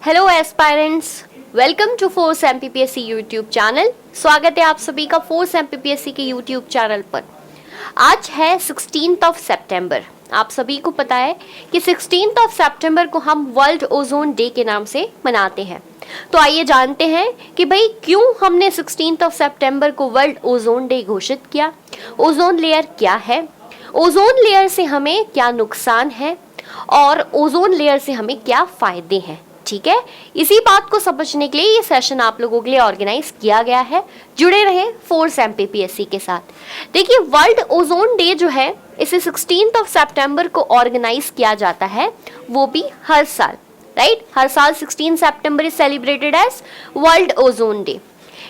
Hello aspirants, welcome to Force MPPSC YouTube channel. स्वागत है आप सभी का फोर्स एमपीपीएससी के यूट्यूब चैनल पर। आज है 16 सितंबर। आप सभी को पता है कि 16 सितंबर को हम वर्ल्ड ओजोन डे के नाम से मनाते हैं। तो आइए जानते हैं कि भाई क्यों हमने 16 सितंबर को वर्ल्ड ओजोन डे घोषित किया। ओजोन लेयर क्या है, ओजोन लेयर से हमें क्या नुकसान है और ओजोन लेयर से हमें क्या फायदे हैं। ठीक है, इसी बात को समझने के लिए ये सेशन आप लोगों के लिए ऑर्गेनाइज किया गया है। जुड़े रहे फोर्स एमपीपीएससी के साथ। देखिए, वर्ल्ड ओजोन डे जो है इसे 16 सितंबर को ऑर्गेनाइज किया जाता है, वो भी हर साल, राइट। हर साल 16 सितंबर is celebrated as World Ozone Day.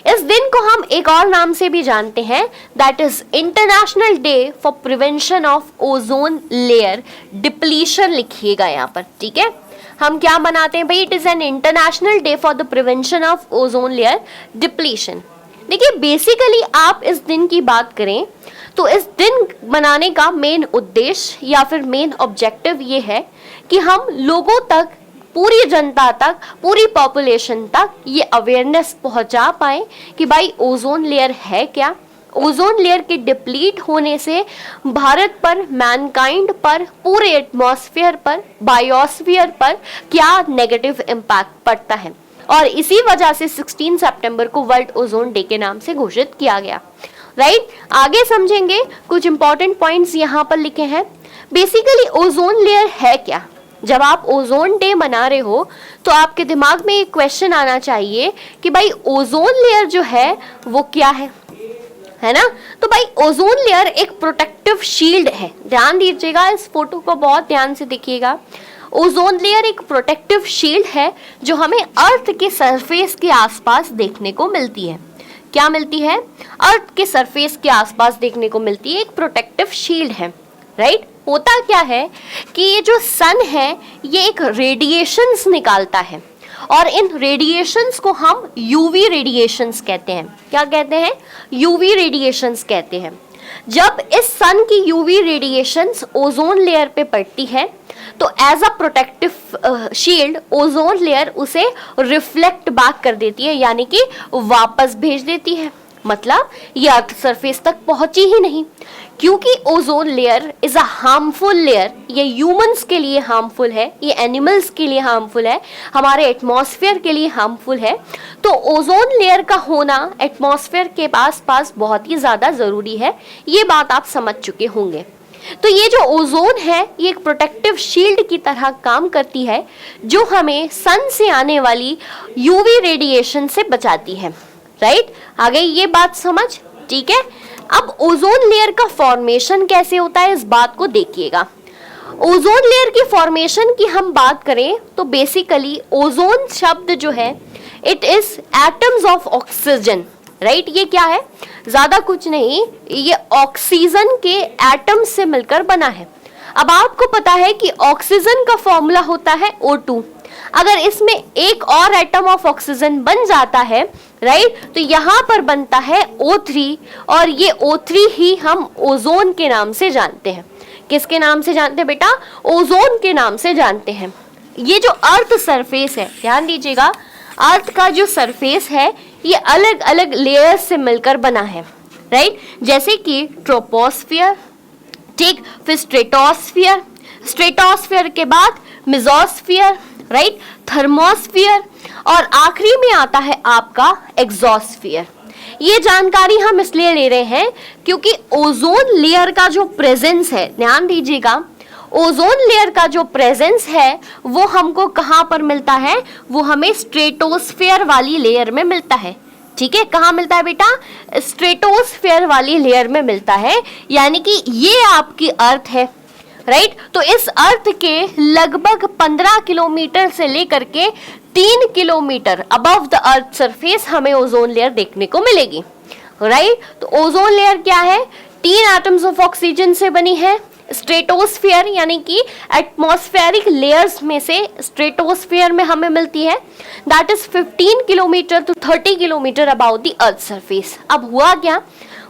इस दिन को हम एक और नाम से भी जानते हैं, that is international day for prevention of ozone layer depletion. लिखिएगा यहाँ पर, ठीक है। हम क्या मनाते हैं भाई, it is an international day for the prevention of ozone layer depletion. देखिए, बेसिकली आप इस दिन की बात करें तो इस दिन मनाने का मेन उद्देश्य या फिर मेन ऑब्जेक्टिव ये है कि हम लोगों तक, पूरी जनता तक, पूरी पॉपुलेशन तक ये अवेयरनेस पहुंचा पाए कि भाई ओजोन लेयर है क्या, ओजोन लेयर के डिप्लीट होने से भारत पर, मैनकाइंड पर, पूरे एटमॉस्फेयर पर, बायोस्फीयर पर क्या नेगेटिव इम्पैक्ट पड़ता है। और इसी वजह से 16 सितंबर को वर्ल्ड ओजोन डे के नाम से घोषित किया गया, राइट। आगे समझेंगे, कुछ इंपॉर्टेंट पॉइंट्स यहाँ पर लिखे हैं। बेसिकली ओजोन लेयर है क्या। जब आप ओजोन डे मना रहे हो तो आपके दिमाग में एक क्वेश्चन आना चाहिए कि भाई ओजोन लेयर जो है वो क्या है ना। तो भाई ओजोन लेयर एक प्रोटेक्टिव शील्ड है। ध्यान दीजिएगा, इस फोटो को बहुत ध्यान से देखिएगा। ओजोन लेयर एक प्रोटेक्टिव शील्ड है जो हमें अर्थ के सरफेस के आसपास देखने को मिलती है। क्या मिलती है? अर्थ के सरफेस के आसपास देखने को मिलती है, एक प्रोटेक्टिव शील्ड है, राइट। होता क्या है कि ये जो सन है ये एक रेडिएशंस निकालता है और इन रेडिएशंस को हम यूवी रेडिएशंस कहते हैं। क्या कहते हैं? यूवी रेडिएशंस कहते हैं। जब इस सन की यूवी रेडिएशंस ओजोन लेयर पे पड़ती है तो as a protective shield ozone layer उसे रिफ्लेक्ट बैक कर देती है, यानी कि वापस भेज देती है। मतलब ये अर्थ सरफेस तक पहुंची ही नहीं, क्योंकि ozone layer is a harmful layer. ये ह्यूमंस के लिए हार्मफुल है, ये एनिमल्स के लिए हार्मफुल है, हमारे एटमॉस्फेयर के लिए हार्मफुल है। तो ओजोन लेयर का होना एटमॉस्फेयर के आसपास बहुत ही ज़्यादा ज़रूरी है, ये बात आप समझ चुके होंगे। तो ये जो ओजोन है ये एक प्रोटेक्टिव शील्ड की तरह काम करती है जो हमें सन से आने वाली यूवी रेडिएशन से बचाती है, राइट। आ गई ये बात समझ, ठीक है। अब ओजोन लेयर का फॉर्मेशन कैसे होता है इस बात को देखिएगा। ओजोन लेयर की फॉर्मेशन की हम बात करें तो बेसिकली ओजोन शब्द जो है it is atoms of oxygen, right. ये क्या है? ज्यादा कुछ नहीं, ये ऑक्सीजन के एटम्स से मिलकर बना है। अब आपको पता है कि ऑक्सीजन का फॉर्मूला होता है O2। अगर इसमें एक और एटम ऑफ ऑक्सीजन बन जाता है, राइट, तो यहाँ पर बनता है O3 और ये O3 ही हम ओजोन के नाम से जानते हैं। किसके नाम से जानते हैं बेटा? ओजोन के नाम से जानते हैं। ये जो अर्थ सरफेस है, ध्यान दीजिएगा, अर्थ का जो सरफेस है ये अलग अलग लेयर्स से मिलकर बना है, राइट। जैसे कि ट्रोपोस्फियर, ठीक, फिर स्ट्रेटोस्फियर, स्ट्रेटोस्फियर के बाद मेसोस्फियर, राइट, थर्मोस्फियर और आखिरी में आता है आपका एक्सोस्फियर। ये जानकारी हम इसलिए ले रहे हैं क्योंकि ओजोन लेयर का जो प्रेजेंस है, ध्यान दीजिएगा, ओजोन लेयर का जो प्रेजेंस है वो हमको कहाँ पर मिलता है? वो हमें स्ट्रेटोस्फियर वाली लेयर में मिलता है, ठीक है। कहाँ मिलता है बेटा? स्ट्रेटोस्फियर वाली लेयर में मिलता है, यानी कि ये आपकी अर्थ है, राइट। तो इस अर्थ के लगभग 15 किलोमीटर से लेकर के 3 kilometre above the earth surface हमें ओजोन लेयर देखने को मिलेगी, राइट। तो ओजोन लेयर क्या है? 3 एटम्स ऑफ ऑक्सीजन से बनी है। स्ट्रेटोस्फियर यानी कि एटमॉस्फेरिक लेयर्स में से स्ट्रेटोस्फियर में हमें मिलती है, that is 15 kilometre to 30 kilometre about the earth surface. अब हुआ क्या?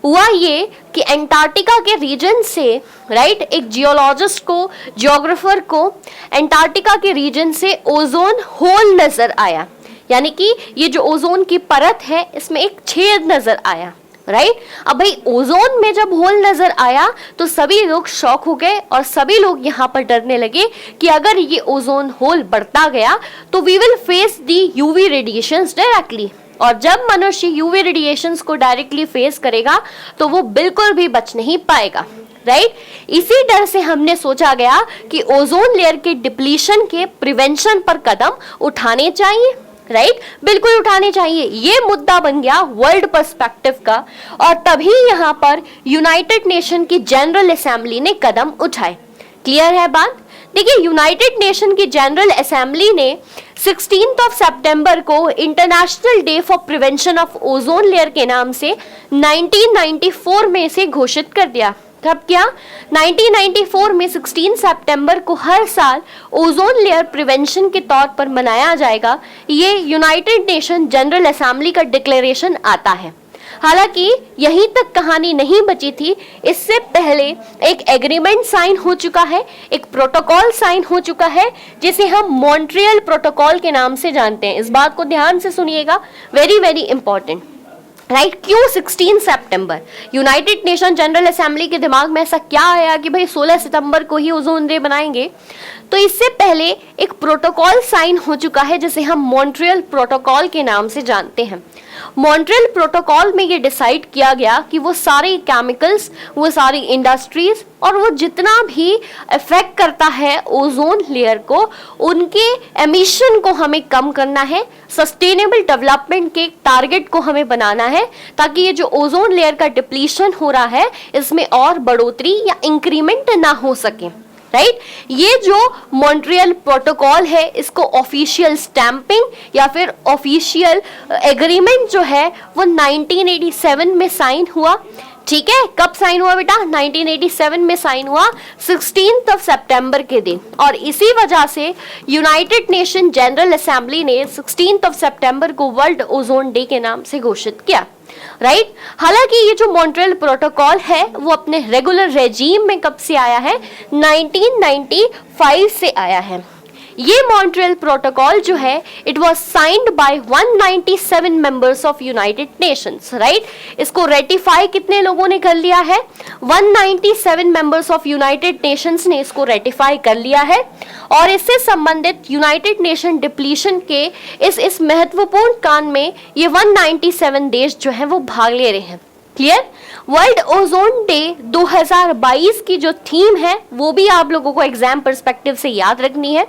हुआ ये कि एंटार्क्टिका के रीजन से राइट एक जियोलॉजिस्ट को, जियोग्राफर को एंटार्क्टिका के रीजन से ओजोन होल नजर आया, यानी कि ये जो ओजोन की परत है इसमें एक छेद नजर आया, राइट। अब भाई ओजोन में जब होल नजर आया तो सभी लोग शॉक हो गए और सभी लोग यहाँ पर डरने लगे कि अगर ये ओजोन होल बढ़ता गया तो we will face the UV radiations directly, और जब मनुष्य यूवी रेडिएशंस को डायरेक्टली फेस करेगा तो वो बिल्कुल भी बच नहीं पाएगा, राइट। इसी डर से हमने सोचा गया कि ओजोन लेयर के डिप्लीशन के प्रिवेंशन पर कदम उठाने चाहिए, राइट, बिल्कुल उठाने चाहिए। ये मुद्दा बन गया वर्ल्ड पर्सपेक्टिव का, और तभी यहाँ पर यूनाइटेड नेशन की जनरल असेंबली ने कदम उठाए। क्लियर है बात? देखिए, यूनाइटेड नेशन की जनरल असेंबली ने 16 सितंबर को international day for prevention of ozone layer के नाम से 1994 में इसे घोषित कर दिया। कब क्या? 1994 में 16 सितंबर को हर साल ओजोन लेयर प्रिवेंशन के तौर पर मनाया जाएगा। ये यूनाइटेड नेशन जनरल असेंबली का डिक्लेरेशन आता है। हालांकि यहीं तक कहानी नहीं बची थी, इससे पहले एक एग्रीमेंट साइन हो चुका है, एक प्रोटोकॉल साइन हो चुका है, जिसे हम मॉन्ट्रियल प्रोटोकॉल के नाम से जानते हैं। इस बात को ध्यान से सुनिएगा, वेरी वेरी इंपॉर्टेंट, राइट। क्यों 16 सितंबर? यूनाइटेड नेशन जनरल असेंबली के दिमाग में ऐसा क्या आया कि भाई 16 सितंबर को ही ओजोन डे बनाएंगे? तो इससे पहले एक प्रोटोकॉल साइन हो चुका है जिसे हम मॉन्ट्रियल प्रोटोकॉल के नाम से जानते हैं। मॉन्ट्रियल प्रोटोकॉल में ये डिसाइड किया गया कि वो सारे केमिकल्स, वो सारी इंडस्ट्रीज और वो जितना भी इफेक्ट करता है ओजोन लेयर को, उनके एमिशन को हमें कम करना है। सस्टेनेबल डेवलपमेंट के टारगेट को हमें बनाना है ताकि ये जो ओजोन लेयर का डिप्लीशन हो रहा है इसमें और बढ़ोतरी या इंक्रीमेंट ना हो सके, राइट। ये जो मॉन्ट्रियल प्रोटोकॉल है इसको ऑफिशियल स्टैंपिंग या फिर ऑफिशियल एग्रीमेंट जो है वो 1987 में साइन हुआ। ठीक है, कब साइन हुआ बेटा? 1987 में साइन हुआ 16 सितंबर के दिन, और इसी वजह से यूनाइटेड नेशन जनरल असेंबली ने 16 सितंबर को वर्ल्ड ओजोन डे के नाम से घोषित किया, राइट। हालांकि ये जो मॉन्ट्रियल प्रोटोकॉल है वो अपने रेगुलर रेजीम में कब से आया है? 1995 से आया है। ये मॉन्ट्रियल प्रोटोकॉल जो है it was signed by 197 members of United Nations, right. इसको रेटिफाई कितने लोगों ने कर लिया है? 197 मेंबर्स ऑफ यूनाइटेड नेशंस ने इसको रेटिफाई कर लिया है, और इससे संबंधित यूनाइटेड नेशन डिप्लीशन के इस महत्वपूर्ण काम में ये 197 देश जो हैं वो भाग ले रहे हैं। क्लियर? वर्ल्ड ओजोन डे 2022 की जो थीम है वो भी आप लोगों को एग्जाम पर्सपेक्टिव से याद रखनी है।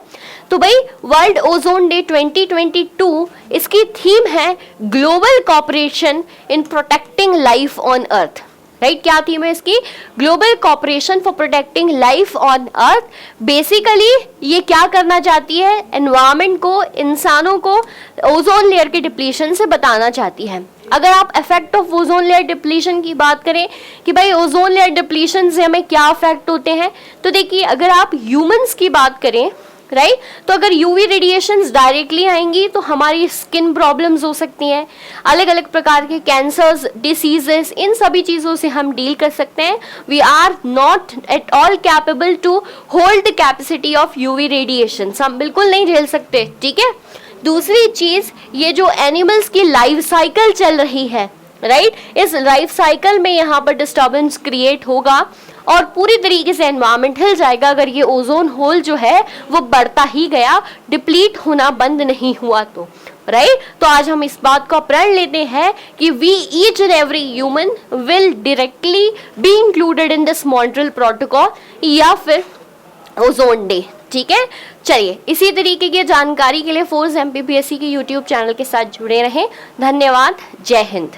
तो भाई वर्ल्ड ओजोन डे 2022 इसकी थीम है global cooperation in protecting life on earth, right. क्या थीम है इसकी? Global cooperation for protecting life on earth. Basically ये क्या करना चाहती है? एनवायरमेंट को, इंसानों को ओजोन लेयर के डिप्लीशन से बताना चाहती है। अगर आप effect of ozone layer depletion की बात करें कि भाई ओजोन लेयर डिप्लीशन से हमें क्या इफेक्ट होते हैं, तो देखिए अगर आप ह्यूमंस की बात करें, राइट, तो अगर यूवी रेडिएशंस डायरेक्टली आएंगी तो हमारी स्किन प्रॉब्लम्स हो सकती हैं, अलग अलग प्रकार के कैंसर्स, डिसीजेस, इन सभी चीज़ों से हम डील कर सकते हैं। We are not at all capable to hold the capacity of UV radiations, हम बिल्कुल नहीं झेल सकते, ठीक है। दूसरी चीज़, ये जो एनिमल्स की लाइफ साइकिल चल रही है, राइट, इस लाइफ साइकिल में यहाँ पर डिस्टर्बेंस क्रिएट होगा और पूरी तरीके से एनवायरनमेंट हिल जाएगा अगर ये ओजोन होल जो है वो बढ़ता ही गया, डिप्लीट होना बंद नहीं हुआ तो, राइट। तो आज हम इस बात को प्रण लेते हैं कि we each and every human will directly be included in this Montreal Protocol या फिर ओजोन डे, ठीक है। चलिए, इसी तरीके की जानकारी के लिए फोर्स एमपीपीएससी के यूट्यूब चैनल के साथ जुड़े रहें। धन्यवाद, जय हिंद।